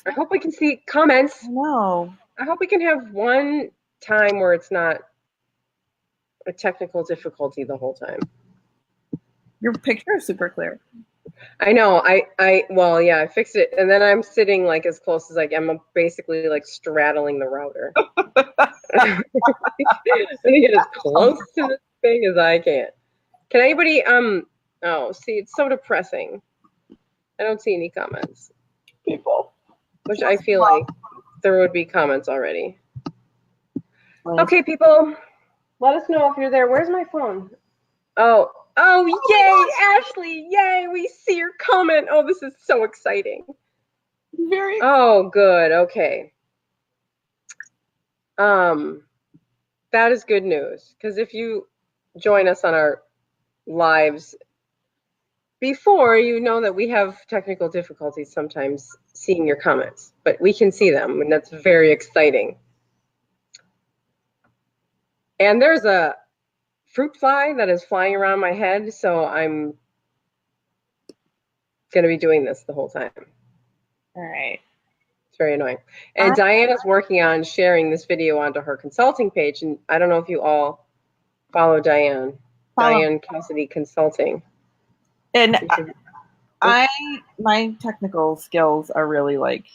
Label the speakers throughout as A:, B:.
A: I hope we can see comments.
B: No.
A: I hope we can have one time where it's not a technical difficulty the whole time.
B: Your picture is super clear.
A: I know. Well, yeah, I fixed it, and then I'm sitting like as close as I can. I'm basically like straddling the router. I'm gonna get as close to this thing as I can. Can anybody? Oh, see, it's so depressing. I don't see any comments.
B: People.
A: Which I feel like there would be comments already. Okay, people, let us know if you're there. Where's my phone? Oh, yay, Ashley, yay, we see your comment. Oh, this is so exciting.
B: Very
A: Oh, good, okay. That is good news, because if you join us on our lives before, you know that we have technical difficulties sometimes seeing your comments, but we can see them, and that's very exciting. And there's a fruit fly that is flying around my head, so I'm going to be doing this the whole time.
B: All right.
A: It's very annoying. And Diana's working on sharing this video onto her consulting page, and I don't know if you all follow Diane. Diane Cassidy Consulting.
B: And my technical skills are really like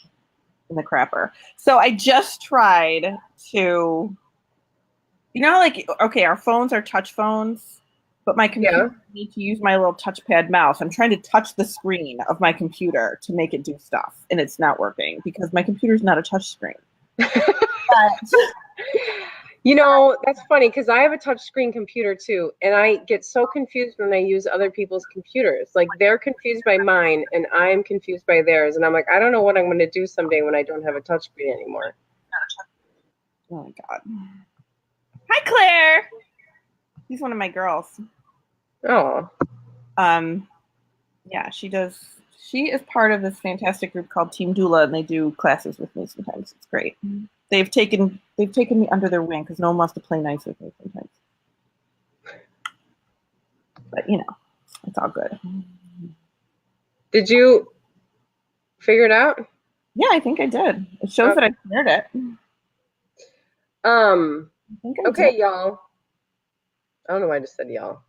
B: in the crapper. So I just tried to, like, okay, our phones are touch phones, but my computer needs to use my little touchpad mouse. I'm trying to touch the screen of my computer to make it do stuff, and it's not working because my computer's not a touch screen.
A: That's funny because I have a touchscreen computer too, and I get so confused when I use other people's computers. Like, they're confused by mine, and I'm confused by theirs, and I'm like, I don't know what I'm going to do someday when I don't have a touchscreen anymore.
B: Oh my God. Hi, Claire. She's one of my girls.
A: Oh.
B: Yeah, she does. She is part of this fantastic group called Team Doula, and they do classes with me sometimes. It's great. They've taken me under their wing because no one wants to play nice with me sometimes. But it's all good.
A: Did you figure it out?
B: Yeah, I think I did. It shows that I cleared it.
A: Okay, y'all. I don't know why I just said y'all.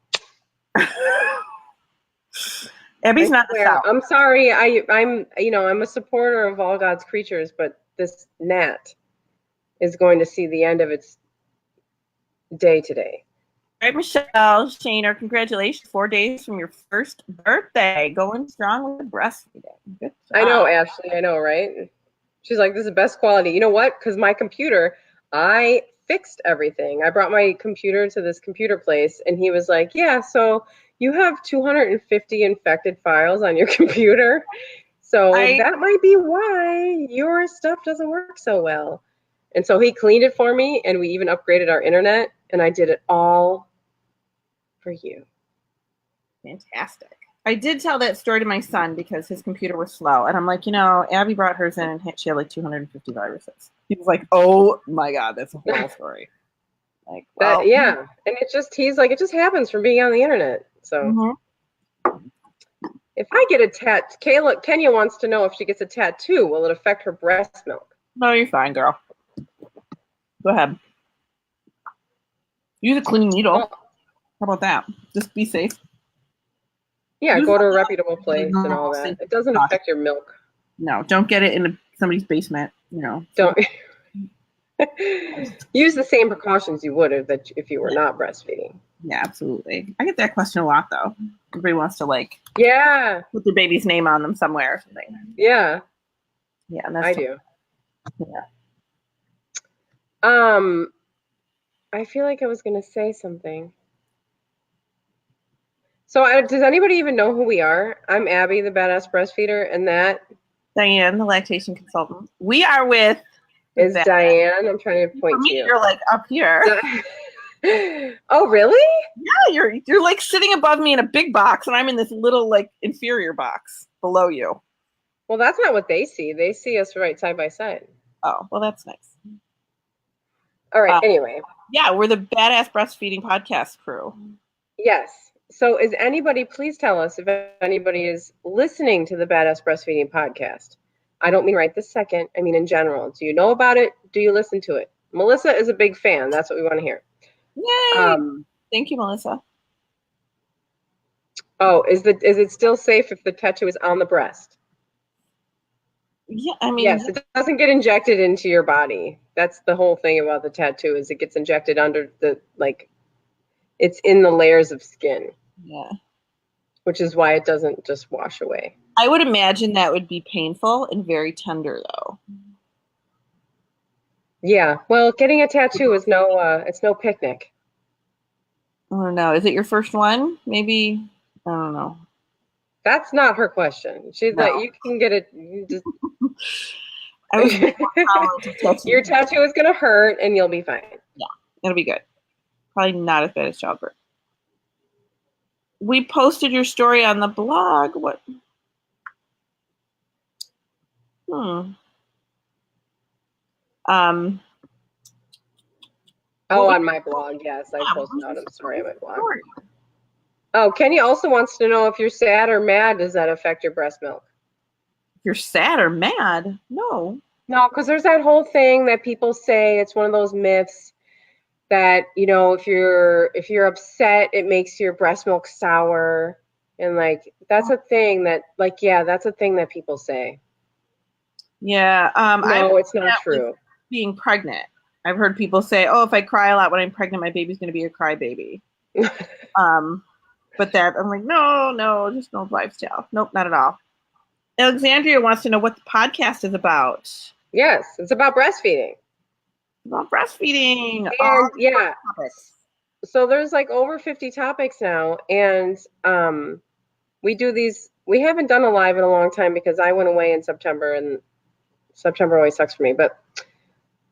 B: Abby's not the South.
A: I'm sorry. I'm a supporter of all God's creatures, but this gnat is going to see the end of its day today.
B: All right, Michelle Shaner, congratulations. 4 days from your first birthday. Going strong with breastfeeding. Good job.
A: I know, Ashley. I know, right? She's like, this is the best quality. You know what? Because my computer, I fixed everything. I brought my computer to this computer place, and he was like, yeah, so you have 250 infected files on your computer. So that might be why your stuff doesn't work so well. And so he cleaned it for me, and we even upgraded our internet, and I did it all for you.
B: Fantastic. I did tell that story to my son because his computer was slow. And I'm like, Abby brought hers in and she had like 250 viruses. He was like, oh my God, that's a horrible story. Like, well,
A: and he's like, it just happens from being on the internet. So if I get a Kenya wants to know if she gets a tattoo, will it affect her breast milk?
B: No, you're fine, girl. Go ahead. Use a clean needle. How about that? Just be safe.
A: Yeah, go to a reputable place and all that. It doesn't affect your milk.
B: No, don't get it in somebody's basement.
A: Don't. Use the same precautions you would if you were not breastfeeding.
B: Yeah, absolutely. I get that question a lot, though. Everybody wants to put their baby's name on them somewhere or something.
A: Yeah.
B: Yeah,
A: I do.
B: Yeah.
A: I feel like I was going to say something. So does anybody even know who we are? I'm Abby, the badass breastfeeder, and that
B: Diane, the lactation consultant. We are with
A: Diane. I'm trying to point to you.
B: You're like up here.
A: Oh, really?
B: Yeah, you're like sitting above me in a big box, and I'm in this little like inferior box below you.
A: Well, that's not what they see. They see us right side by side.
B: Oh, well, that's nice.
A: All right. Anyway.
B: Yeah, we're the Badass Breastfeeding Podcast crew.
A: Yes. So please tell us if anybody is listening to the Badass Breastfeeding Podcast. I don't mean right this second. I mean in general. Do you know about it? Do you listen to it? Melissa is a big fan. That's what we want to hear.
B: Yay! Thank you, Melissa.
A: Oh, is it still safe if the tattoo is on the breast?
B: Yeah, I mean,
A: Yes, it doesn't get injected into your body. That's the whole thing about the tattoo is it gets injected under the it's in the layers of skin,
B: yeah.
A: which is why it doesn't just wash away.
B: I would imagine that would be painful and very tender, though.
A: Yeah, well, getting a tattoo is it's no picnic.
B: I don't know. Is it your first one? Maybe. I don't know.
A: That's not her question. She's
B: No.
A: like, you can get it. You just
B: I was more tolerant of tattoos.
A: your tattoo is gonna hurt, and you'll be fine.
B: Yeah, it'll be good. Probably not as bad as childbirth. We posted your story on the blog. What? Um.
A: Oh, on my blog, yes, I posted out. I'm sorry, on my blog.
B: Story?
A: Oh, Kenny also wants to know if you're sad or mad. Does that affect your breast milk?
B: If you're sad or mad? No.
A: No, because there's that whole thing that people say. It's one of those myths that if you're upset, it makes your breast milk sour, and that's a thing that that's a thing that people say.
B: Yeah.
A: No, it's not true.
B: Being pregnant, I've heard people say, "Oh, if I cry a lot when I'm pregnant, my baby's going to be a crybaby." But that I'm like, no, just no lifestyle. Nope, not at all. Alexandria wants to know what the podcast is about.
A: Yes, it's about breastfeeding.
B: About breastfeeding.
A: And yeah. So there's over 50 topics now, and we do these. We haven't done a live in a long time because I went away in September, and September always sucks for me. But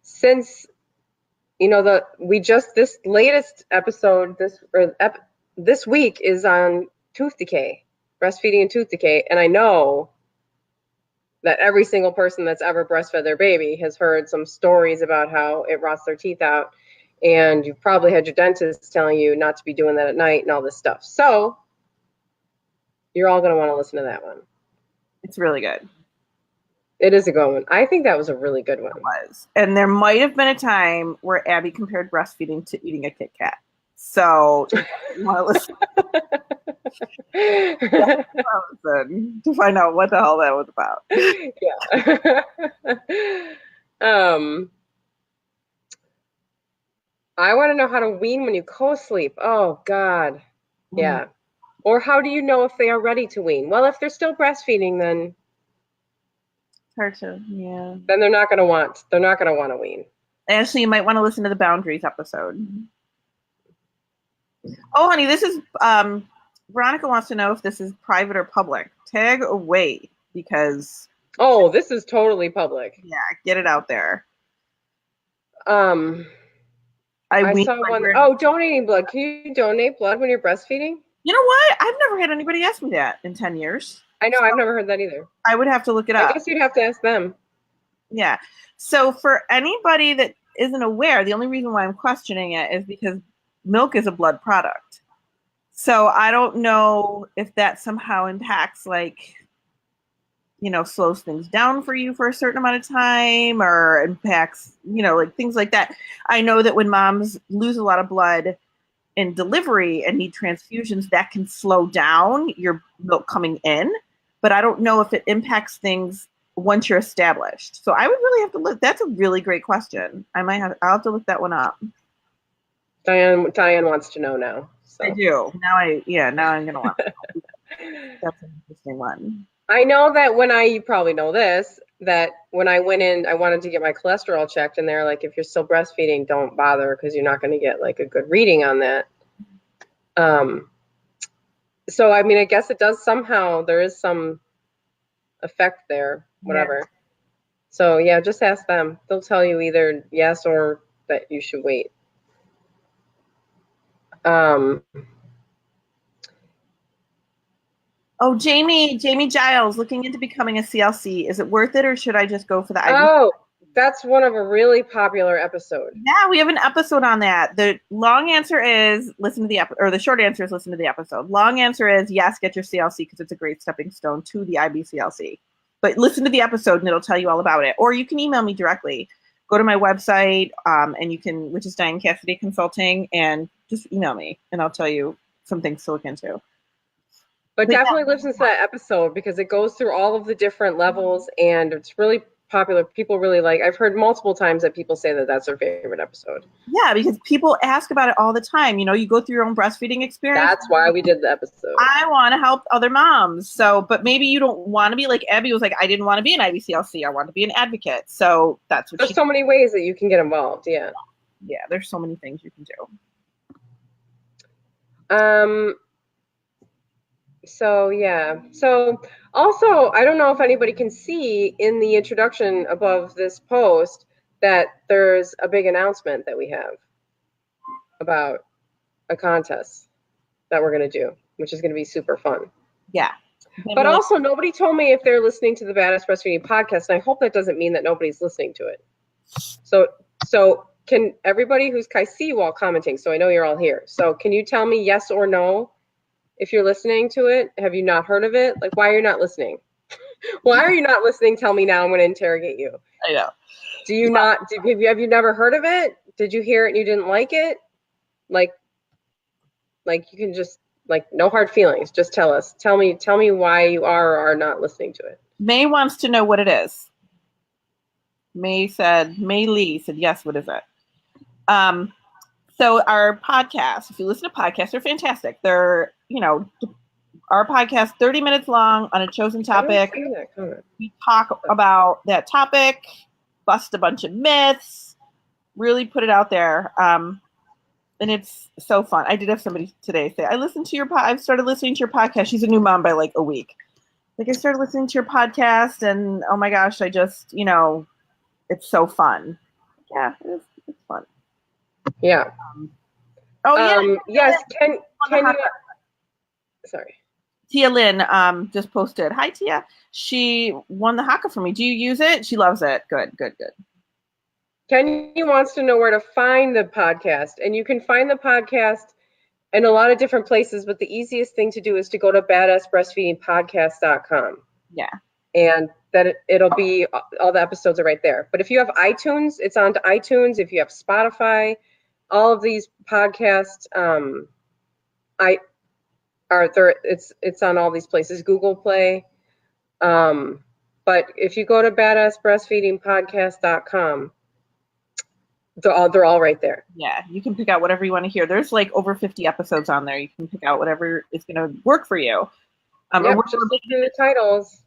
A: since this latest episode this week is on tooth decay, breastfeeding and tooth decay, and I know that every single person that's ever breastfed their baby has heard some stories about how it rots their teeth out, and you've probably had your dentist telling you not to be doing that at night and all this stuff. So you're all going to want to listen to that one.
B: It's really good.
A: It is a good one. I think that was a really good one.
B: It was. And there might have been a time where Abby compared breastfeeding to eating a Kit Kat. So you want to listen to find out what the hell that was about.
A: Yeah. I want to know how to wean when you co-sleep. Oh, God. Yeah. Or how do you know if they are ready to wean? Well, if they're still breastfeeding, then
B: yeah.
A: Then they're not going to want to wean.
B: Actually, you might want to listen to the boundaries episode. Oh, honey, this is Veronica wants to know if this is private or public. Tag away because
A: this is totally public.
B: Yeah, get it out there.
A: I saw one. Donating blood. Can you donate blood when you're breastfeeding?
B: You know what? I've never had anybody ask me that in 10 years.
A: I know. So I've never heard that either.
B: I would have to look it up.
A: I guess you'd have to ask them.
B: Yeah. So for anybody that isn't aware, the only reason why I'm questioning it is because milk is a blood product. So I don't know if that somehow impacts slows things down for you for a certain amount of time or impacts, things like that. I know that when moms lose a lot of blood in delivery and need transfusions, that can slow down your milk coming in. But I don't know if it impacts things once you're established. So I would really have to look. That's a really great question. I'll have to look that one up.
A: Diane wants to know now. So.
B: I do. Now I'm going to want to know. That's an interesting one.
A: I know that you probably know this, that when I went in, I wanted to get my cholesterol checked, and they're like, if you're still breastfeeding, don't bother because you're not going to get a good reading on that. So, I mean, I guess it does somehow, there is some effect there, whatever. Yeah. So, yeah, just ask them. They'll tell you either yes or that you should wait.
B: Jamie Giles, looking into becoming a CLC. Is it worth it or should I just go for the IV?
A: Oh, that's one of a really popular episode.
B: Yeah, we have an episode on that. The long answer is listen to the episode, or the short answer is listen to the episode. Long answer is yes, get your CLC because it's a great stepping stone to the IBCLC. But listen to the episode and it'll tell you all about it. Or you can email me directly. Go to my website, and you can, which is Diane Cassidy Consulting, and just email me and I'll tell you some things to look into.
A: But definitely listen to that episode because it goes through all of the different levels and it's really popular. People really like. I've heard multiple times that people say that that's their favorite episode.
B: Yeah, because people ask about it all the time. You go through your own breastfeeding experience.
A: That's why we did the episode.
B: I want to help other moms. So, but maybe you don't want to be like Abby was like, I didn't want to be an IBCLC. I want to be an advocate. So that's what
A: there's so many ways that you can get involved. Yeah.
B: Yeah, there's so many things you can
A: do. So yeah. So also, I don't know if anybody can see in the introduction above this post that there's a big announcement that we have about a contest that we're going to do, which is going to be super fun.
B: Yeah.
A: But also, nobody told me if they're listening to the Badass Breastfeeding podcast, and I hope that doesn't mean that nobody's listening to it. So can everybody who's I see you all commenting, so I know you're all here. So can you tell me yes or no if you're listening to it? Have you not heard of it? Like, why are you not listening? Why are you not listening? Tell me now. I'm going to interrogate you.
B: I know.
A: Do you not? Have you never heard of it? Did you hear it and you didn't like it? Like you can just no hard feelings. Just tell us. Tell me why you are or are not listening to it.
B: May wants to know what it is. May Lee said, yes, what is it? So our podcast, if you listen to podcasts, they're fantastic. They're, our podcast, 30 minutes long on a chosen topic. We talk about that topic, bust a bunch of myths, really put it out there. And it's so fun. I did have somebody today say, I've started listening to your podcast. She's a new mom by like a week. I started listening to your podcast and oh my gosh, I just, it's so fun. Yeah, it's fun.
A: Yeah. Yes. Can you? Sorry.
B: Tia Lynn just posted. Hi, Tia. She won the haka for me. Do you use it? She loves it. Good.
A: Kenny wants to know where to find the podcast, and you can find the podcast in a lot of different places. But the easiest thing to do is to go to badassbreastfeedingpodcast.com.
B: Yeah.
A: And that it'll be all the episodes are right there. But if you have iTunes, it's on to iTunes. If you have Spotify, all of these podcasts, it's on all these places. Google Play. But if you go to badassbreastfeedingpodcast.com, they're all right there.
B: Yeah, you can pick out whatever you want to hear. There's like over 50 episodes on there. You can pick out whatever is going to work for you.
A: We're just looking at the titles.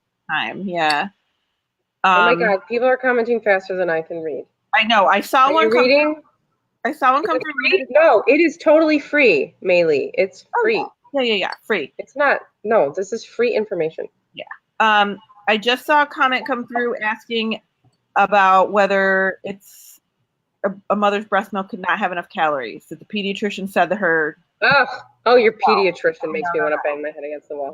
B: Yeah.
A: Oh my God, people are commenting faster than I can read.
B: I know. I saw one
A: reading.
B: I saw one come through.
A: No, it is totally free, Maylee. It's free.
B: Yeah. Free.
A: It's not. No, this is free information.
B: Yeah. I just saw a comment come through asking about whether it's a mother's breast milk could not have enough calories. That the pediatrician said to her.
A: Oh, your pediatrician makes me want to bang my head against the wall.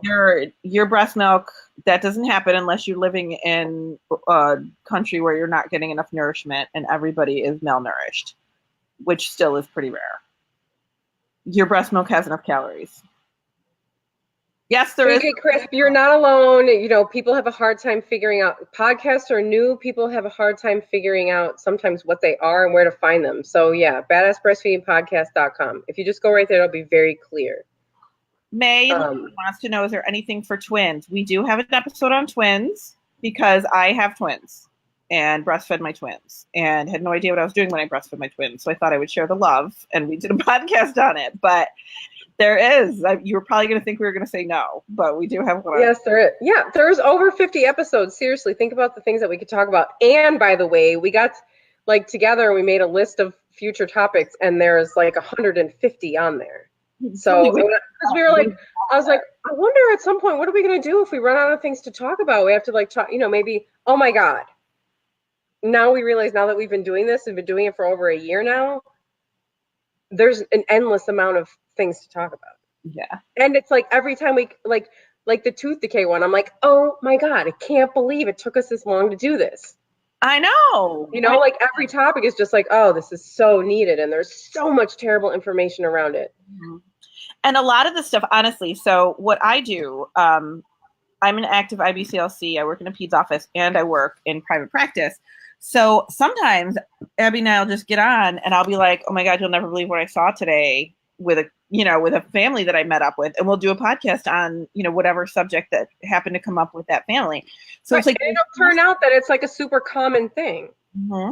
B: Your breast milk, that doesn't happen unless you're living in a country where you're not getting enough nourishment and everybody is malnourished, which still is pretty rare. Your breast milk has enough calories. Yes, there is.
A: Okay, Chris, you're not alone. People have a hard time figuring out. Podcasts are new. People have a hard time figuring out sometimes what they are and where to find them. So yeah, badassbreastfeedingpodcast.com. If you just go right there, it'll be very clear.
B: May wants to know, is there anything for twins? We do have an episode on twins because I have twins and breastfed my twins and had no idea what I was doing when I breastfed my twins. So I thought I would share the love and we did a podcast on it, but there is. You were probably going to think we were going to say no, but we do have one.
A: Yes, there is. Yeah, there's over 50 episodes. Seriously, think about the things that we could talk about. And by the way, we got together and we made a list of future topics, and there's 150 on there. So because we were I was like, I wonder at some point what are we going to do if we run out of things to talk about? We have to talk. Maybe. Oh my God. Now we realize now that we've been doing this, we've been doing it for over a year now. There's an endless amount of things to talk about.
B: Yeah. And
A: it's every time we like the tooth decay one, I'm like, oh my God, I can't believe it took us this long to do this.
B: I know.
A: Every topic is just oh, this is so needed. And there's so much terrible information around it.
B: And a lot of the stuff, honestly, so what I do, I'm an active IBCLC. I work in a peds office and I work in private practice. So sometimes Abby and I'll just get on and I'll be like, oh my God, you'll never believe what I saw today with a family that I met up with. And we'll do a podcast on, whatever subject that happened to come up with that family. So
A: Right.
B: it's like,
A: and it'll turn out that it's like a super common thing.
B: mm-hmm.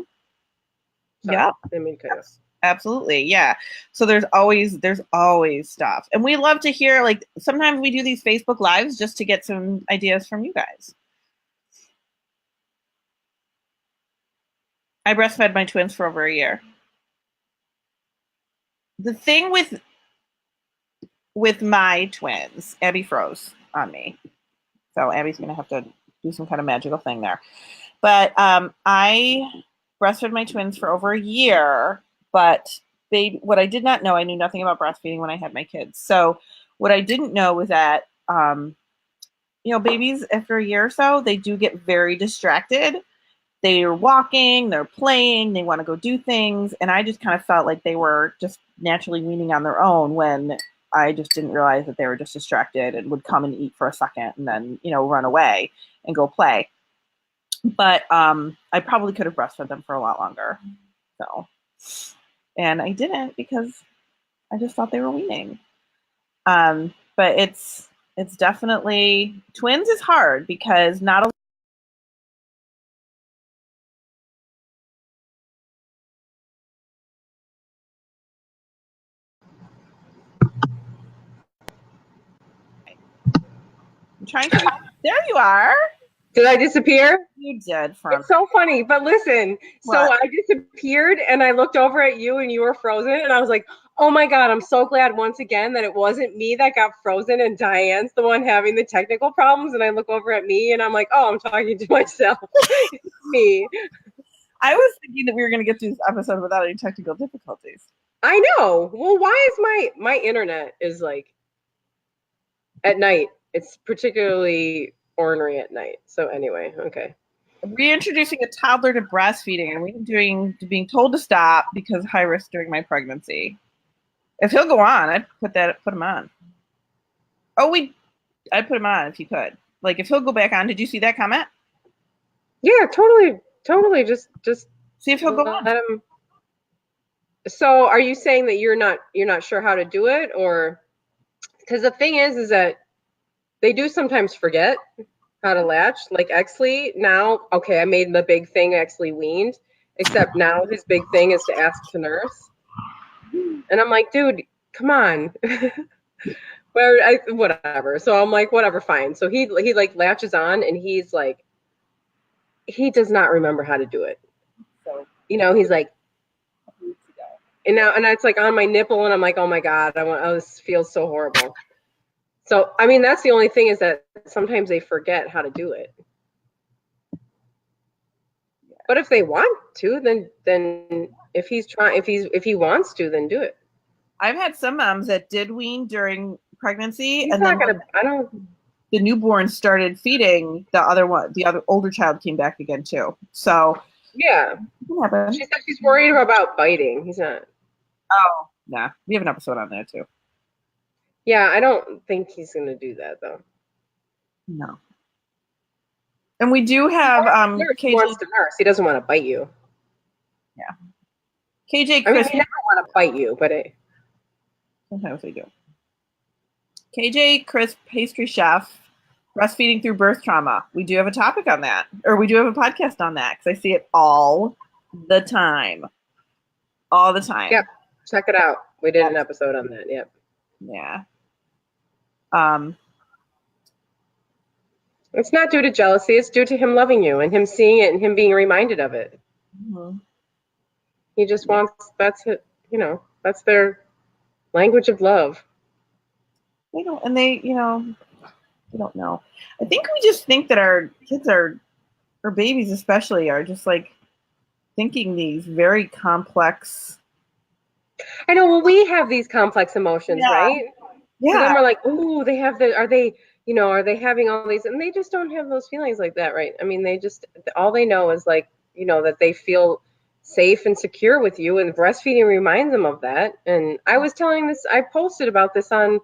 A: Sorry,
B: Yeah.
A: I mean, yes.
B: Absolutely. Yeah. So there's always stuff. And we love to hear, like, sometimes we do these Facebook lives just to get some ideas from you guys. I breastfed my twins for over a year. The thing with my twins, Abby froze on me. So Abby's going to have to do some kind of magical thing there. But I breastfed my twins for over a year, but what I did not know, I knew nothing about breastfeeding when I had my kids. So what I didn't know was that, babies after a year or so, they do get very distracted. They're walking, they're playing, they want to go do things. And I just kind of felt like they were just naturally weaning on their own when I just didn't realize that they were just distracted and would come and eat for a second and then, run away and go play. But I probably could have breastfed them for a lot longer. So, and I didn't because I just thought they were weaning. But it's definitely, twins is hard because not a I'm trying to. There you are.
A: Did I disappear?
B: You did.
A: It's so funny. But listen, so
B: What?
A: I disappeared and I looked over at you and you were frozen. And I was like, oh my God, I'm so glad once again that it wasn't me that got frozen and Diane's the one having the technical problems. And I look over at me and I'm like, oh, I'm talking to myself. It's me.
B: I was thinking that we were going to get through this episode without any technical difficulties.
A: I know. Well, why is my internet is like at night? It's particularly ornery at night. So anyway, okay.
B: Reintroducing a toddler to breastfeeding, and we're being told to stop because high risk during my pregnancy. If he'll go on, I'd put him on. Oh, I'd put him on if you could. Like, if he'll go back on. Did you see that comment?
A: Yeah, totally. Just
B: see if he'll go on.
A: Him. So, are you saying that you're not sure how to do it, or because the thing is that they do sometimes forget how to latch. Like Exley now, okay, I made the big thing Exley weaned, except now his big thing is to ask to nurse, and I'm like, dude, come on. Whatever. So I'm like, whatever, fine. So he like latches on, and he's like, he does not remember how to do it. So he's like, and it's like on my nipple, and I'm like, oh my God, this feels so horrible. So I mean, that's the only thing is that sometimes they forget how to do it. But if they want to, then if he wants to, then do it.
B: I've had some moms that did wean during pregnancy,
A: and then
B: the newborn started feeding, the other older child came back again too. So
A: yeah, she said she's worried about biting. He's not.
B: Oh, nah. We have an episode on that too.
A: Yeah, I don't think he's going to do that though.
B: No. And we do have
A: KJ wants to nurse. He doesn't want to bite you.
B: Yeah. KJ,
A: Chris, I mean, he never want to bite you, but
B: sometimes they do. KJ, Chris, pastry chef, breastfeeding through birth trauma. We do have a topic on that, or we do have a podcast on that because I see it all the time. All the time.
A: Yep. Check it out. We did an episode on that. Yep.
B: Yeah.
A: It's not due to jealousy. It's due to him loving you and him seeing it and him being reminded of it. Mm-hmm. He just wants, that's it. That's their language of love.
B: They don't, and they don't know. I think we just think that our kids or babies especially are just like thinking these very complex.
A: I know. Well, we have these complex emotions, right?
B: Yeah.
A: So then we're like, ooh, are they having all these, and they just don't have those feelings like that, right? I mean, all they know is like, that they feel safe and secure with you, and breastfeeding reminds them of that. And I posted about this on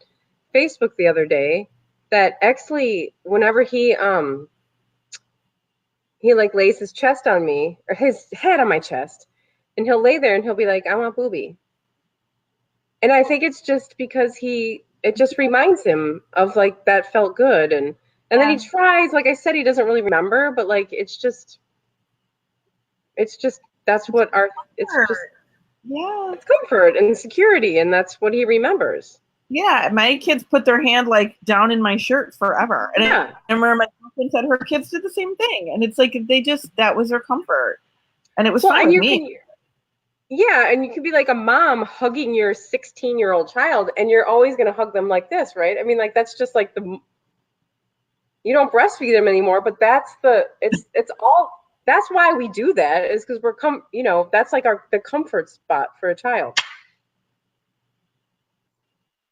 A: Facebook the other day, that Exley, whenever he like lays his chest on me or his head on my chest, and he'll lay there and he'll be like, I want booby. And I think it's just because it just reminds him of like that felt good. And then he tries, like I said, he doesn't really remember, but like it's just that's what our it's just
B: Yeah.
A: it's comfort and security, and that's what he remembers.
B: Yeah, my kids put their hand like down in my shirt forever. And
A: Yeah.
B: I remember my girlfriend said her kids did the same thing. And it's like they just that was their comfort. And it was
A: Well,
B: fine
A: and
B: with
A: you
B: me.
A: can yeah, and you can be like a mom hugging your 16-year-old child, and you're always going to hug them like this, right? I mean, like that's just like you don't breastfeed them anymore, but it's all that's why we do that is because that's like the comfort spot for a child.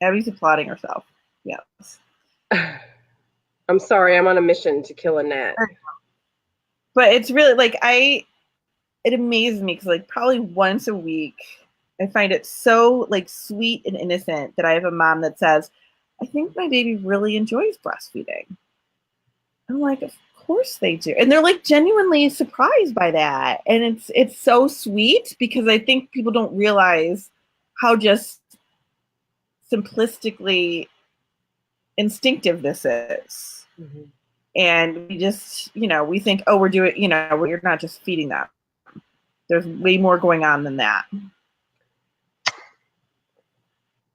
B: Abby's applauding herself. Yes.
A: I'm sorry, I'm on a mission to kill a gnat.
B: But it's really like it amazes me because like probably once a week I find it so like sweet and innocent that I have a mom that says, I think my baby really enjoys breastfeeding. I'm like, of course they do. And they're like genuinely surprised by that. And it's so sweet because I think people don't realize how just simplistically instinctive this is. Mm-hmm. And we just, we think, oh, we're doing, you're not just feeding them. There's way more going on than that.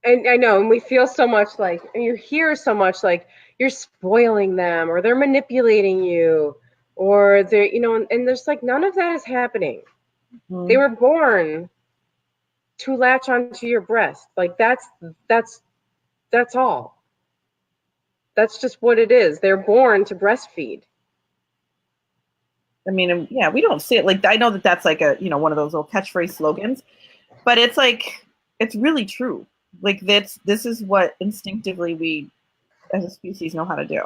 A: And I know, and we feel so much like, and you hear so much like you're spoiling them or they're manipulating you or they're, and there's like none of that is happening. Mm-hmm. They were born to latch onto your breast. Like that's all. That's just what it is. They're born to breastfeed.
B: I mean, yeah, we don't see it. Like, I know that that's like a, one of those little catchphrase slogans, but it's like, it's really true. Like this is what instinctively we as a species know how to do.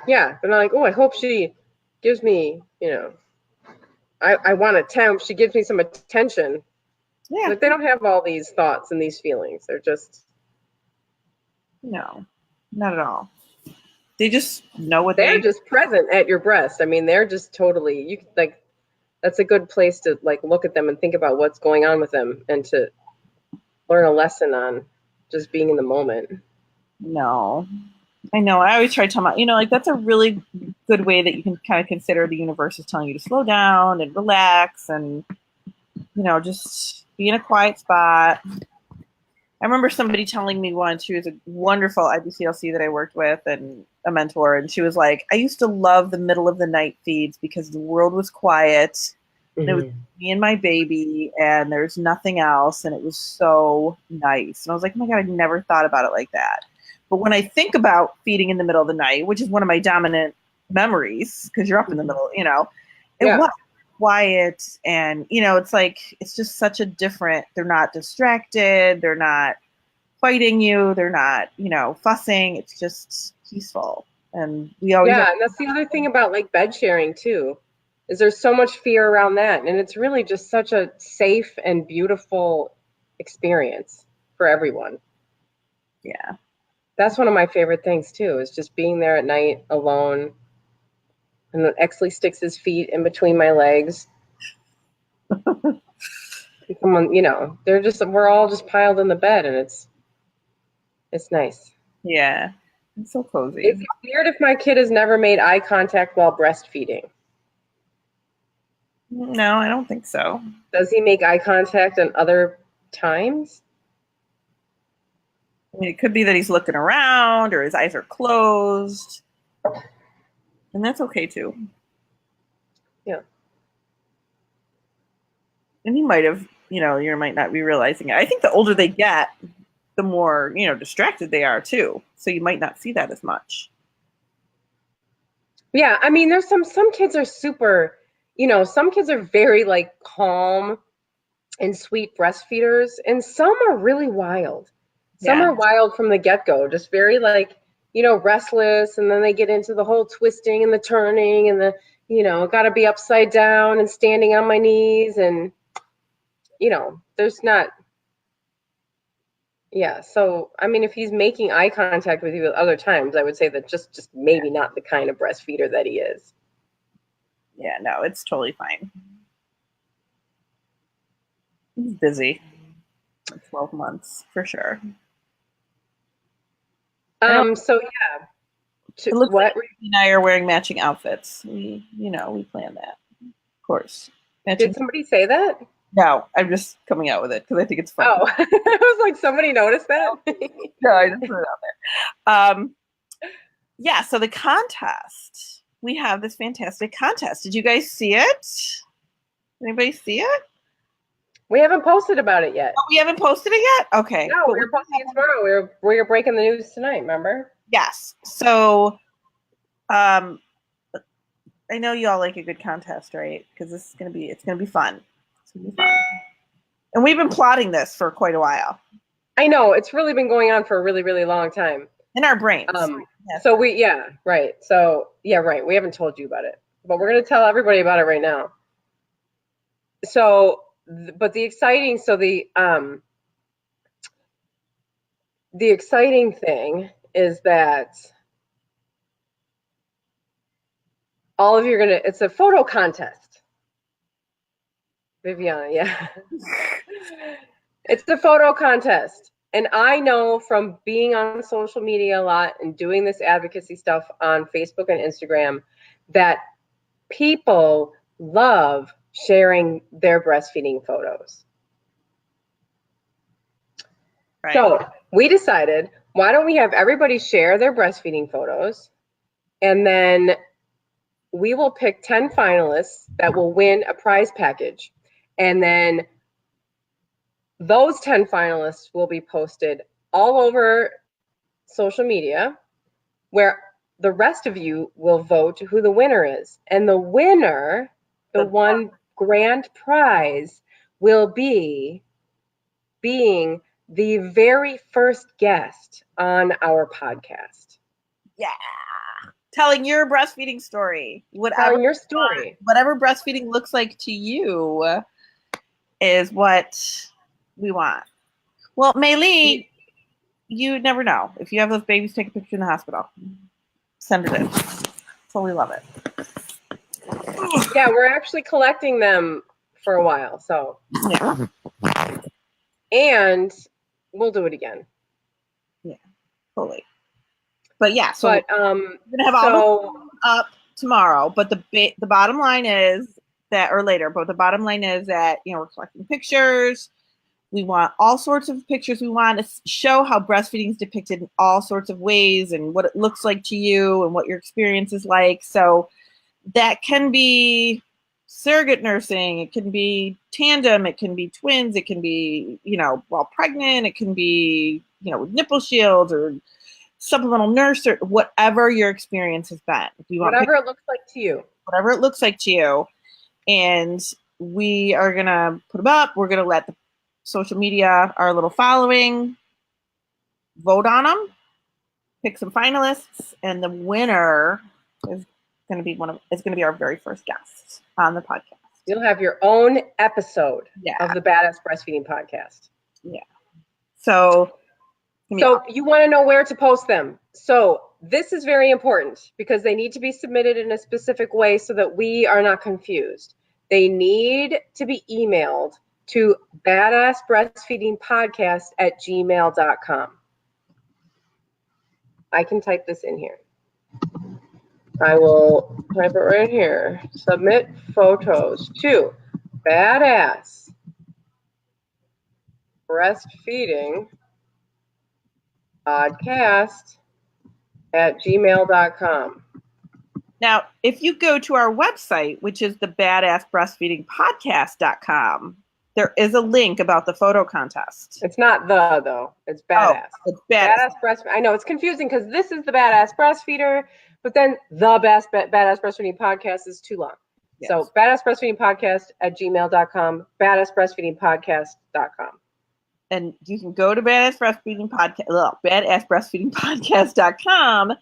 A: Yeah. And I'm like, oh, I hope she gives me, I want attention. She gives me some attention. Yeah. Like they don't have all these thoughts and these feelings. They're just.
B: No, not at all. They just know what
A: they're just present at your breast. I mean, they're just totally, that's a good place to like look at them and think about what's going on with them and to learn a lesson on just being in the moment.
B: No, I know. I always try to tell my, like that's a really good way that you can kind of consider the universe is telling you to slow down and relax and, just be in a quiet spot. I remember somebody telling me once, she was a wonderful IBCLC that I worked with and a mentor, and she was like, I used to love the middle of the night feeds because the world was quiet. Mm-hmm. And it was me and my baby, and there's nothing else, and it was so nice. And I was like, oh my God, I never thought about it like that. But when I think about feeding in the middle of the night, which is one of my dominant memories, because you're up in the middle, it was quiet, and it's like it's just such a different, they're not distracted, they're not fighting you, they're not fussing, it's just peaceful. And we always
A: and that's the other thing about like bed sharing too, is there's so much fear around that, and it's really just such a safe and beautiful experience for everyone.
B: Yeah,
A: that's one of my favorite things too, is just being there at night alone. And then Exley sticks his feet in between my legs. Someone, we're all just piled in the bed, and it's nice.
B: Yeah, it's so cozy.
A: It's weird if my kid has never made eye contact while breastfeeding.
B: No, I don't think so.
A: Does he make eye contact at other times?
B: I mean, it could be that he's looking around or his eyes are closed. And that's okay too.
A: Yeah.
B: And he might have, you might not be realizing it. I think the older they get, the more, distracted they are too. So you might not see that as much.
A: Yeah. I mean, there's some kids are super, some kids are very like calm and sweet breastfeeders, and some are really wild. Some are wild from the get-go, just very like, restless, and then they get into the whole twisting and the turning and the, got to be upside down and standing on my knees, and there's not, Yeah. So, I mean, if he's making eye contact with you at other times, I would say that just maybe not the kind of breastfeeder that he is.
B: Yeah, no, it's totally fine. He's busy. 12 months for sure.
A: So yeah.
B: It looks like
A: What
B: he and I are wearing matching outfits. We plan that, of course. Matching.
A: did somebody say that?
B: No, I'm just coming out with it because I think it's funny.
A: Oh, I was like, somebody noticed that?
B: No, I just put it out there. Yeah, so the contest. We have this fantastic contest. Did you guys see it? Anybody see it?
A: We haven't posted about it yet.
B: Oh, we haven't posted it yet? Okay.
A: No, we were posting it tomorrow. We were breaking the news tonight, remember?
B: Yes. So I know you all like a good contest, right? Because it's gonna be fun. It's gonna be fun. And we've been plotting this for quite a while.
A: I know, it's really been going on for a really, really long time.
B: In our brains.
A: So right. So yeah, right. We haven't told you about it, but we're gonna tell everybody about it right now. So, but the exciting thing is that all of you are gonna. It's a photo contest. Viviana, yeah. It's a photo contest. And I know from being on social media a lot and doing this advocacy stuff on Facebook and Instagram that people love sharing their breastfeeding photos. Right. So we decided, why don't we have everybody share their breastfeeding photos, and then we will pick 10 finalists that will win a prize package. And then those 10 finalists will be posted all over social media, where the rest of you will vote who the winner is. And the winner, the one grand prize, will be being the very first guest on our podcast.
B: Yeah. Telling your breastfeeding story.
A: Telling your story.
B: Whatever breastfeeding looks like to you is what we want. Well, Maylee, you never know. If you have those babies take a picture in the hospital, send it in. Totally love it.
A: Yeah, we're actually collecting them for a while, so.
B: Yeah.
A: And we'll do it again.
B: Yeah, totally. But yeah, so
A: we're
B: gonna have all up tomorrow. But the bottom line is that, or later. But the bottom line is that we're collecting pictures. We want all sorts of pictures. We want to show how breastfeeding is depicted in all sorts of ways and what it looks like to you and what your experience is like. So that can be surrogate nursing. It can be tandem. It can be twins. It can be, while pregnant. It can be, with nipple shields or supplemental nurse or whatever your experience has been.
A: Whatever it looks like to you.
B: Whatever it looks like to you. And we are going to put them up. We're going to let the social media, our little following, vote on them, pick some finalists, and the winner is going to be our very first guest on the podcast.
A: You'll have your own episode of the Badass Breastfeeding Podcast.
B: Yeah. So
A: you want to know where to post them. So this is very important because they need to be submitted in a specific way so that we are not confused. They need to be emailed to badassbreastfeedingpodcast@gmail.com. I can type this in here. I will type it right here. Submit photos to badass breastfeeding podcast@gmail.com.
B: Now, if you go to our website, which is the badassbreastfeedingpodcast.com, there is a link about the photo contest.
A: It's not though. It's badass.
B: Oh, it's badass
A: breastfeeding. I know it's confusing because this is the Badass Breastfeeder, but then the Badass Breastfeeding Podcast is too long. Yes. So badassbreastfeedingpodcast@gmail.com, badassbreastfeedingpodcast.com.
B: And you can go to badassbreastfeedingpodcast.com,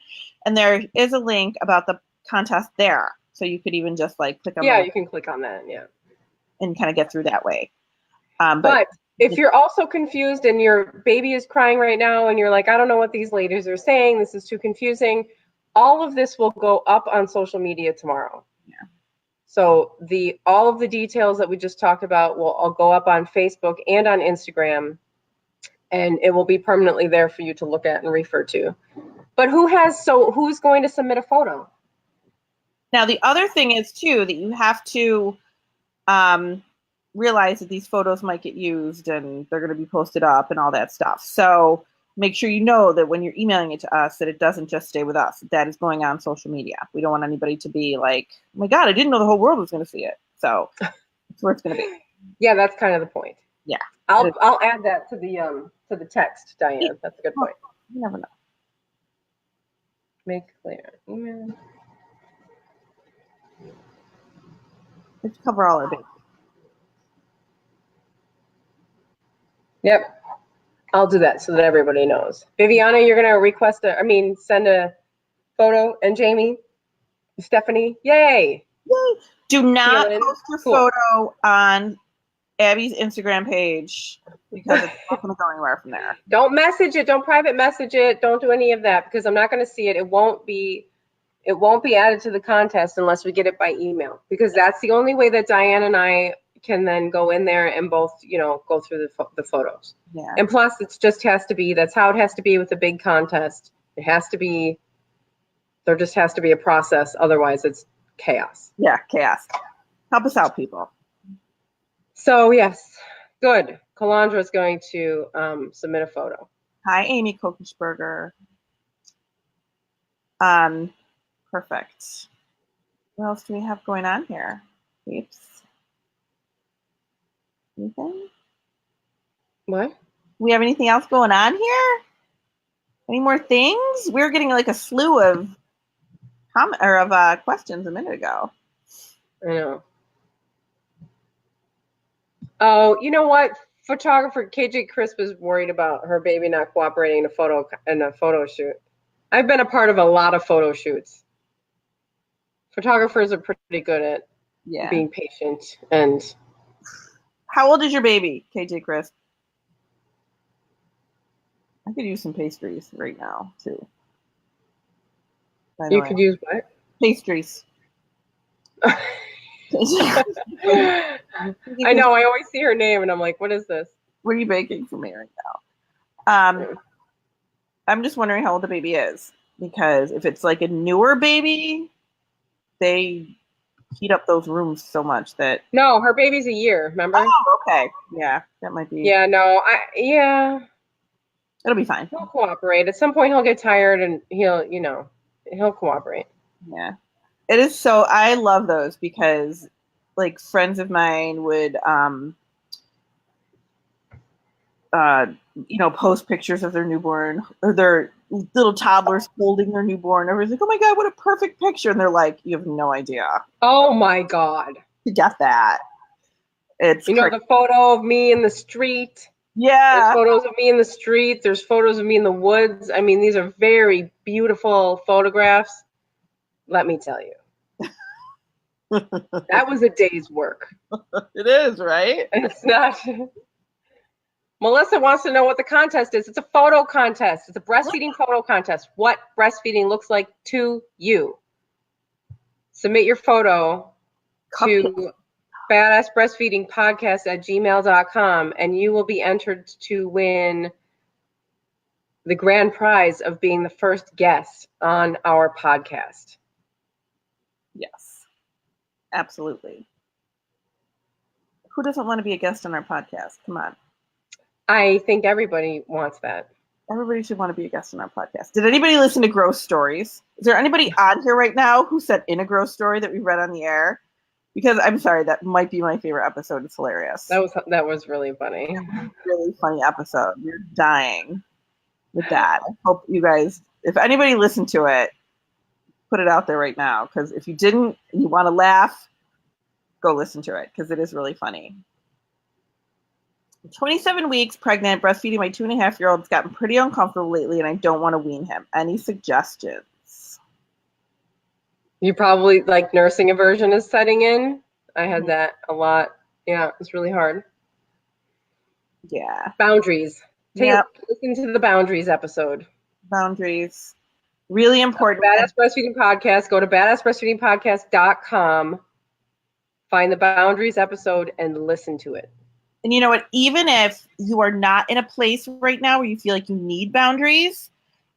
B: and there is a link about the contest there. So you could even just click on
A: you can click on that, and
B: kind of get through that way.
A: But If you're also confused and your baby is crying right now and you're like, I don't know what these ladies are saying, this is too confusing, all of this will go up on social media tomorrow.
B: Yeah.
A: So all of the details that we just talked about will all go up on Facebook and on Instagram, and it will be permanently there for you to look at and refer to. But who's going to submit a photo?
B: Now, the other thing is, too, that you have to realize that these photos might get used and they're going to be posted up and all that stuff. So make sure you know that when you're emailing it to us, that it doesn't just stay with us. That is going on social media. We don't want anybody to be like, oh my God, I didn't know the whole world was going to see it. So that's where it's going to be.
A: Yeah, that's kind of the point.
B: Yeah.
A: I'll add that to the text, Diane. That's a good point.
B: You never know.
A: Make clear. Email.
B: Let's cover all our bases.
A: Yep. I'll do that so that everybody knows. Viviana, you're going to send a photo. And Jamie, Stephanie, yay.
B: Yay. Do not post your photo on Abby's Instagram page because it's not going to go anywhere from there.
A: Don't message it. Don't private message it. Don't do any of that because I'm not going to see it. It won't be added to the contest unless we get it by email, because that's the only way that Diane and I can then go in there and both, go through the photos.
B: Yeah.
A: And plus, that's how it has to be with a big contest. There just has to be a process. Otherwise, it's chaos.
B: Yeah, chaos. Help us out, people.
A: So, yes, good. Kalandra is going to submit a photo.
B: Hi, Amy Kokensberger. Perfect. What else do we have going on here? Peeps? Anything?
A: What?
B: We have anything else going on here? Any more things? We were getting like a slew of questions a minute ago.
A: I know. Oh, you know what? Photographer KJ Crisp is worried about her baby not cooperating in a photo shoot. I've been a part of a lot of photo shoots. Photographers are pretty good at being patient. And
B: how old is your baby, KJ Crisp? I could use some pastries right now too.
A: You could use what?
B: Pastries.
A: I know. I always see her name and I'm like, what is this?
B: What are you baking for me right now? I'm just wondering how old the baby is, because if it's like a newer baby, they heat up those rooms so much that.
A: No, her baby's a year. Remember?
B: Oh, okay. Yeah, that might be.
A: Yeah. No.
B: It'll be fine.
A: He'll cooperate. At some point, he'll get tired and he'll cooperate.
B: Yeah. It is so. I love those because, like, friends of mine would, post pictures of their newborn or their little toddlers holding their newborn. Everyone's like, "Oh my God, what a perfect picture!" And they're like, "You have no idea."
A: Oh my God!
B: To get that, it's
A: the photo of me in the street.
B: Yeah.
A: There's photos of me in the street. There's photos of me in the woods. I mean, these are very beautiful photographs. Let me tell you. That was a day's work.
B: It is, right?
A: And it's not. Melissa wants to know what the contest is. It's a photo contest. It's a breastfeeding photo contest. What breastfeeding looks like to you. Submit your photo to badassbreastfeedingpodcast@gmail.com and you will be entered to win the grand prize of being the first guest on our podcast.
B: Yes, absolutely. Who doesn't want to be a guest on our podcast? Come on.
A: I think everybody wants that.
B: Everybody should want to be a guest on our podcast. Did anybody listen to Gross Stories? Is there anybody on here right now who sent in a gross story that we read on the air? Because I'm sorry, that might be my favorite episode. It's hilarious.
A: That was really funny.
B: Really funny episode. You're dying with that. I hope you guys, if anybody listened to it, put it out there right now. Because if you didn't, you want to laugh, go listen to it because it is really funny. 27 weeks pregnant, breastfeeding my 2.5-year-old. It's gotten pretty uncomfortable lately, and I don't want to wean him. Any suggestions?
A: You probably like nursing aversion is setting in. I had that a lot. Yeah, it's really hard.
B: Yeah.
A: Boundaries.
B: Yep.
A: Listen to the boundaries episode.
B: Boundaries. Really important.
A: Badass Breastfeeding Podcast. Go to badassbreastfeedingpodcast.com. Find the boundaries episode and listen to it.
B: And you know what? Even if you are not in a place right now where you feel like you need boundaries,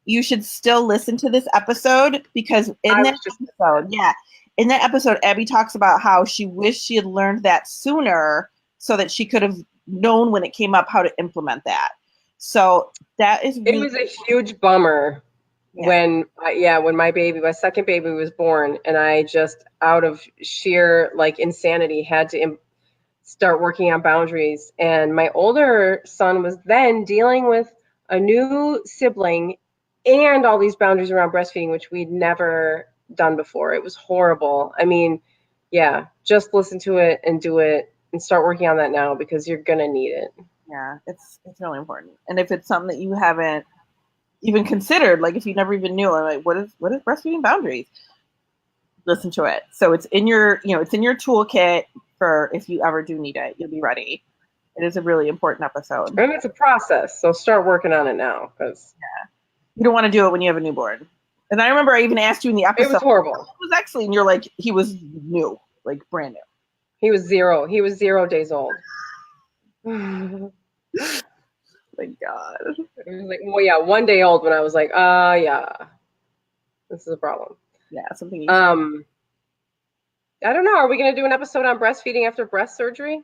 B: you should still listen to this episode because in that episode, Abby talks about how she wished she had learned that sooner so that she could have known when it came up how to implement that. So that is
A: really, it was a huge bummer when my second baby was born, and I just out of sheer like insanity had to start working on boundaries. And my older son was then dealing with a new sibling and all these boundaries around breastfeeding, which we'd never done before. It was horrible. I mean, yeah, just listen to it and do it and start working on that now because you're going to need it.
B: Yeah, it's really important. And if it's something that you haven't even considered, like if you never even knew, like what is breastfeeding boundaries? Listen to it. So it's in your, it's in your toolkit for if you ever do need it, you'll be ready. It is a really important episode.
A: And it's a process, so start working on it now because
B: you don't want to do it when you have a newborn. And I remember I even asked you in the episode.
A: It was horrible.
B: It was actually, and you're like, he was new, like brand new.
A: He was 0. He was 0 days old.
B: My God.
A: It was like, well, yeah, 1 day old when I was like, yeah, this is a problem.
B: Yeah, something.
A: I don't know. Are we going to do an episode on breastfeeding after breast surgery?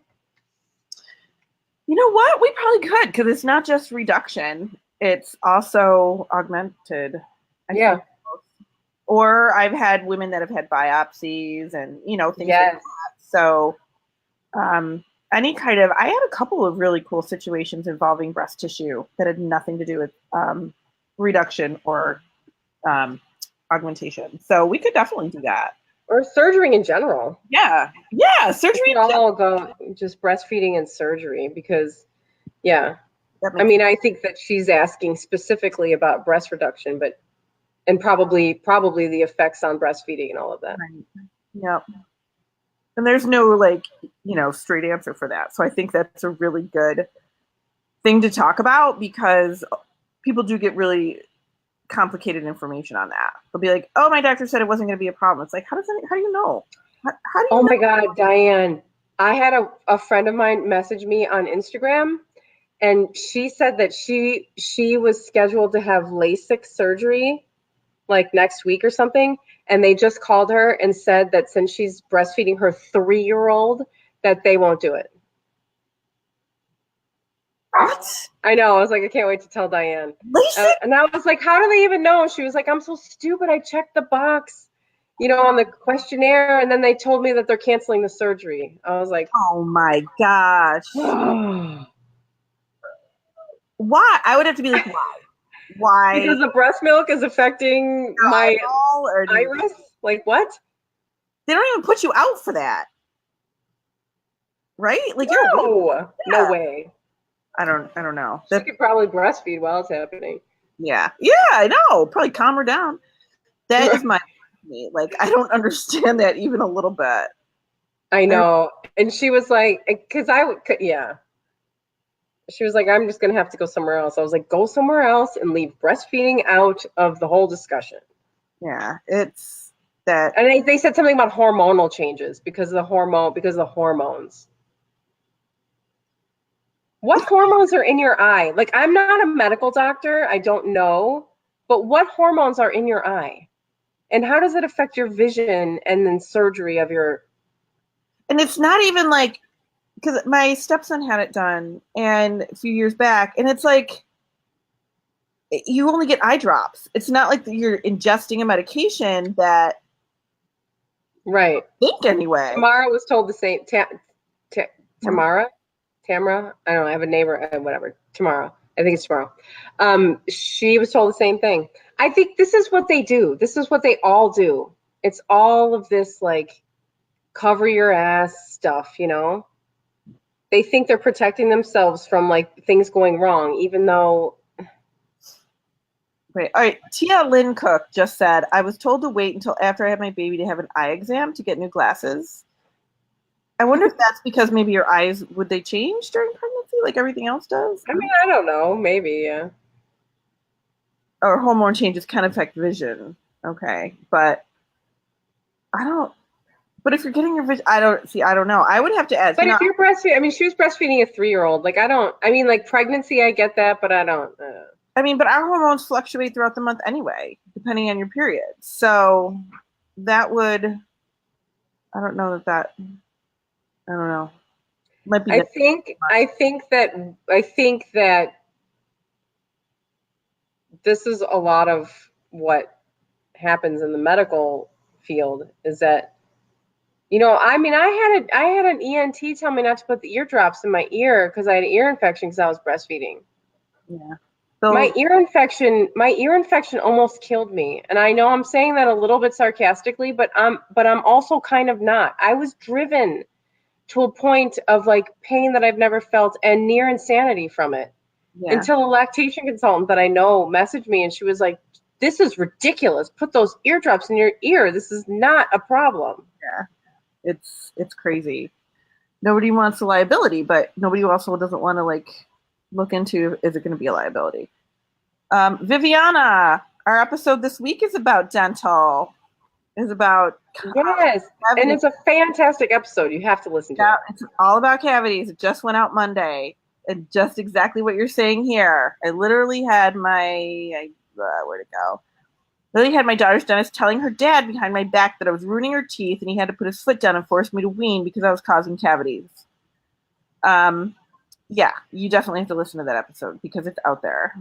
B: You know what? We probably could because it's not just reduction; it's also augmented.
A: Yeah.
B: Or I've had women that have had biopsies and things like that. So, any kind of, I had a couple of really cool situations involving breast tissue that had nothing to do with reduction or augmentation. So we could definitely do that.
A: Or surgery in general.
B: Yeah, surgery.
A: All go just breastfeeding and surgery because, I mean, I think that she's asking specifically about breast reduction, and probably the effects on breastfeeding and all of that.
B: Right. Yep. And there's no straight answer for that. So I think that's a really good thing to talk about because people do get really complicated information on that. They'll be like, "Oh, my doctor said it wasn't going to be a problem." It's like, how do you know? How do you know?
A: My God, Diane. I had a friend of mine message me on Instagram, and she said that she was scheduled to have LASIK surgery like next week or something, and they just called her and said that since she's breastfeeding her 3-year-old that they won't do it.
B: What?
A: I know. I was like, I can't wait to tell Diane. And I was like, how do they even know? She was like, I'm so stupid. I checked the box, on the questionnaire, and then they told me that they're canceling the surgery. I was like,
B: oh my gosh. Why? I would have to be like, why? Why?
A: Because the breast milk is affecting my iris. Like what?
B: They don't even put you out for that, right? Like
A: no way.
B: I don't know.
A: She could probably breastfeed while it's happening.
B: Yeah, I know. Probably calm her down. That is like I don't understand that even a little bit.
A: I know, and she was like, because she was like, I'm just gonna have to go somewhere else. I was like, go somewhere else and leave breastfeeding out of the whole discussion.
B: Yeah, it's that.
A: And they said something about hormonal changes because of the hormones. What hormones are in your eye? Like, I'm not a medical doctor. I don't know. But what hormones are in your eye? And how does it affect your vision and then surgery of your...
B: And it's not even like... Because my stepson had it done and a few years back. And it's like... You only get eye drops. It's not like you're ingesting a medication that...
A: Right.
B: I think anyway.
A: Tamara was told the same... Tamara? Tamara, I don't know, I have a neighbor, whatever, Tamara, I think it's Tamara. She was told the same thing. I think this is what they do. This is what they all do. It's all of this, like, cover your ass stuff, They think they're protecting themselves from, like, things going wrong, even though...
B: Right. All right. Tia Lynn Cook just said, I was told to wait until after I had my baby to have an eye exam to get new glasses. I wonder if that's because maybe your eyes, would they change during pregnancy? like everything else does?
A: I mean, I don't know. Maybe, yeah.
B: Or hormone changes can affect vision. Okay, but I don't. But if you're getting your vision, I don't know. I would have to ask.
A: But if you're breastfeeding, I mean, she was breastfeeding a 3-year-old. Like, I mean, like pregnancy, I get that, but I don't.
B: I mean, but our hormones fluctuate throughout the month anyway, depending on your period. So that would, I don't know that, I don't know. Might be.
A: I think that this is a lot of what happens in the medical field is that, you know, I mean, I had an ENT tell me not to put the eardrops in my ear because I had an ear infection because I was breastfeeding.
B: Yeah.
A: So,
B: So,
A: my ear infection almost killed me. And I know I'm saying that a little bit sarcastically, but I'm also kind of not. I was driven to a point of like pain that I've never felt and near insanity from it.
B: yeah,
A: Until a lactation consultant that I know messaged me and she was like, "This is ridiculous. Put those eardrops in your ear. This is not a problem."
B: yeah, it's crazy. Nobody wants a liability, but nobody also doesn't want to like look into is it going to be a liability. Viviana, our episode this week is about dental. Is about
A: Yes. And
B: cavities.
A: it's a fantastic episode. You have to listen to
B: Yeah,
A: it.
B: it's all about cavities. It just went out Monday, and just exactly what you're saying here. I literally had where'd it go? Lily had my daughter's dentist telling her dad behind my back that I was ruining her teeth, and he had to put his foot down and force me to wean because I was causing cavities. Yeah, you definitely have to listen to that episode because it's out there.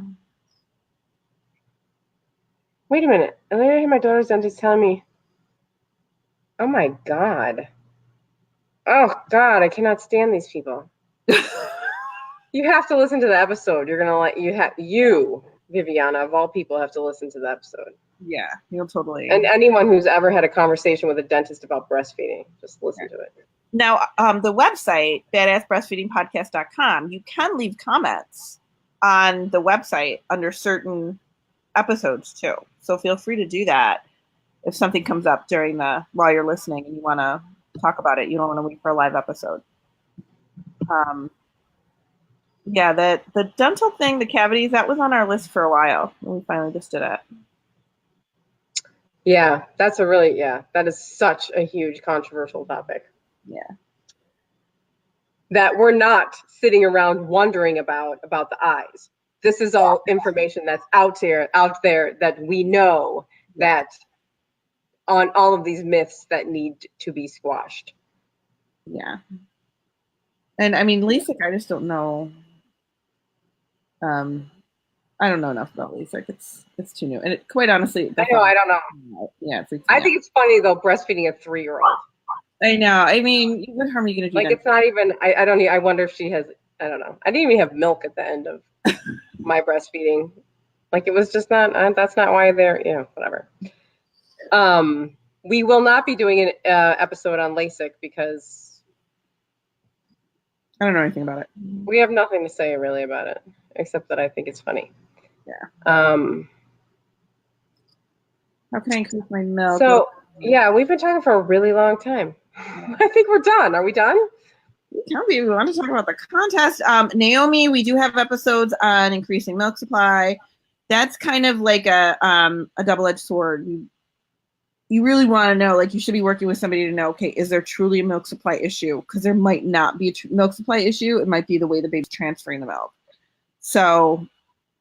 A: Wait a minute. Earlier I had my daughter's dentist telling me, oh my God. Oh God, I cannot stand these people. You have to listen to the episode. You're gonna like you, Viviana, of all people, have to listen to the episode.
B: Yeah, you'll totally.
A: And anyone who's ever had a conversation with a dentist about breastfeeding, just listen to it.
B: Now, the website, badassbreastfeedingpodcast.com, you can leave comments on the website under certain episodes too. So feel free to do that if something comes up while you're listening and you want to talk about it. You don't want to wait for a live episode. Yeah, the dental thing, the cavities, that was on our list for a while, and we finally just did it.
A: Yeah, that is such a huge controversial topic.
B: Yeah.
A: That we're not sitting around wondering about the eyes. This is all information that's out there that we know that on all of these myths that need to be squashed.
B: Yeah. And I mean, LASIK, I just don't know. I don't know enough about LASIK. It's too new, and quite honestly,
A: I don't know.
B: Yeah,
A: I think it's funny though, breastfeeding a 3-year-old.
B: I know. I mean, what harm are you going to do?
A: Like, it's not even. I don't. I wonder if she has. I don't know. I didn't even have milk at the end of my breastfeeding. Like, it was just not. That's not why they're. Whatever. We will not be doing an episode on LASIK because
B: I don't know anything about it.
A: We have nothing to say really about it, except that I think it's funny.
B: Yeah.
A: How
B: can I increase my milk?
A: So, yeah, we've been talking for a really long time. I think we're done. Are we done?
B: Tell me, we want to talk about the contest. Naomi, we do have episodes on increasing milk supply. That's kind of like a double-edged sword. You really want to know, like, you should be working with somebody to know, okay, is there truly a milk supply issue? Because there might not be a milk supply issue. It might be the way the baby's transferring the milk. So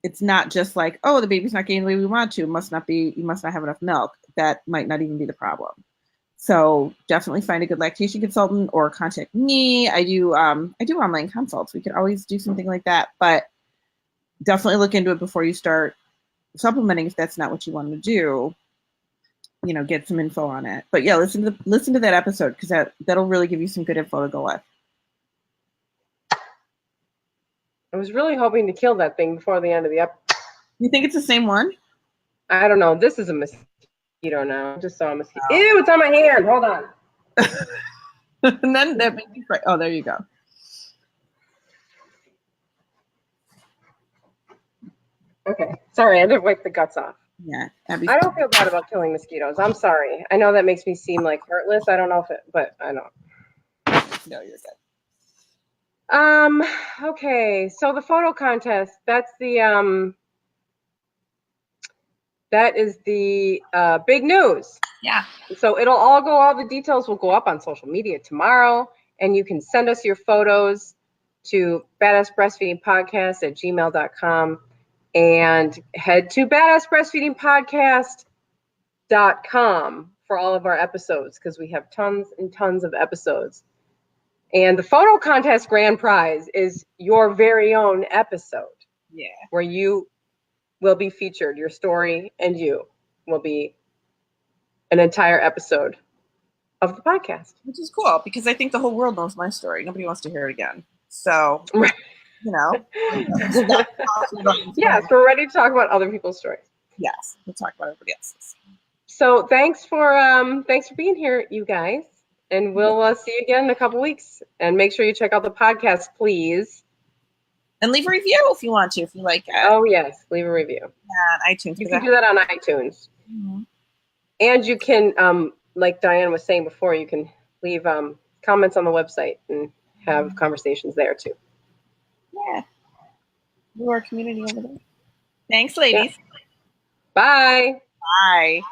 B: it's not just like, oh, the baby's not getting the way we want to. You must not have enough milk. That might not even be the problem. So definitely find a good lactation consultant or contact me. I do online consults. We could always do something like that, but definitely look into it before you start supplementing if that's not what you want to do. Get some info on it. But yeah, listen to that episode because that'll really give you some good info to go with.
A: I was really hoping to kill that thing before the end of the episode.
B: You think it's the same one?
A: I don't know. This is a mosquito now. I just saw a mosquito. Oh. Ew, it's on my hand. Hold on.
B: And then that makes you cry. Oh, there you go.
A: Okay. Sorry, I had to wipe the guts off.
B: Yeah.
A: I don't feel bad about killing mosquitoes. I'm sorry. I know that makes me seem like heartless. I don't know but I don't.
B: No, you're good.
A: Okay, so the photo contest, that is the big news.
B: Yeah.
A: So all the details will go up on social media tomorrow, and you can send us your photos to badassbreastfeedingpodcast@gmail.com and head to badassbreastfeedingpodcast.com for all of our episodes because we have tons and tons of episodes. And the photo contest grand prize is your very own episode.
B: Yeah.
A: Where you will be featured. Your story and you will be an entire episode of the podcast.
B: Which is cool because I think the whole world knows my story. Nobody wants to hear it again. So,
A: Right.
B: you know,
A: Yes, we're ready to talk about other people's stories.
B: Yes, we'll talk about everybody else's.
A: So thanks for being here, you guys, and we'll see you again in a couple weeks. And make sure you check out the podcast, please.
B: And leave a review if you want to, if you like it.
A: Oh yes, leave a review.
B: On iTunes.
A: You can do that on iTunes, and you can, like Diane was saying before, you can leave comments on the website and have conversations there too.
B: Yeah, we're a community over there. Thanks, ladies.
A: Yeah. Bye.
B: Bye.